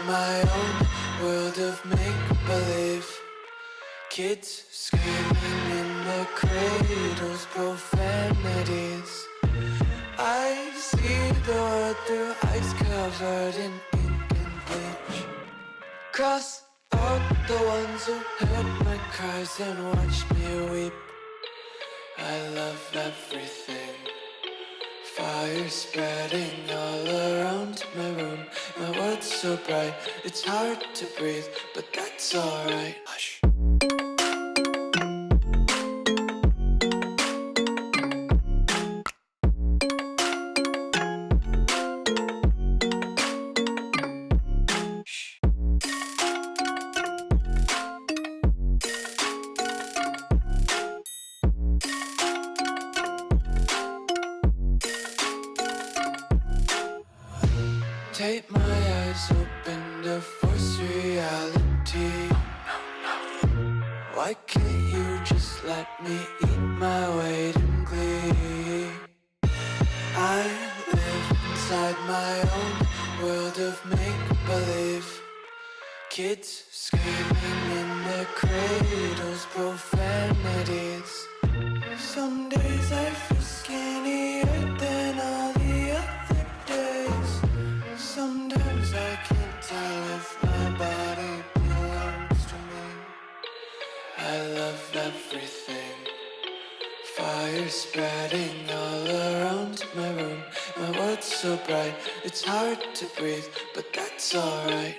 my own world of make-believe. Kids screaming in their cradles, profanities. I see the world through ice covered in ink and bleach. Cross out the ones who heard my cries and watched me weep. I love everything. Fire spreading all around my room. My world's so bright, it's hard to breathe, but that's alright. Hush. Take my eyes open to force reality. Why can't you just let me eat my weight in glee? I live inside my own world of make-believe. Kids screaming in their cradles, profanities. Some days I feel skinnier than all the other days. Sometimes I can't tell if my body belongs to me. I love everything. Fire spreading all around my room. My world's so bright, it's hard to breathe, but that's alright.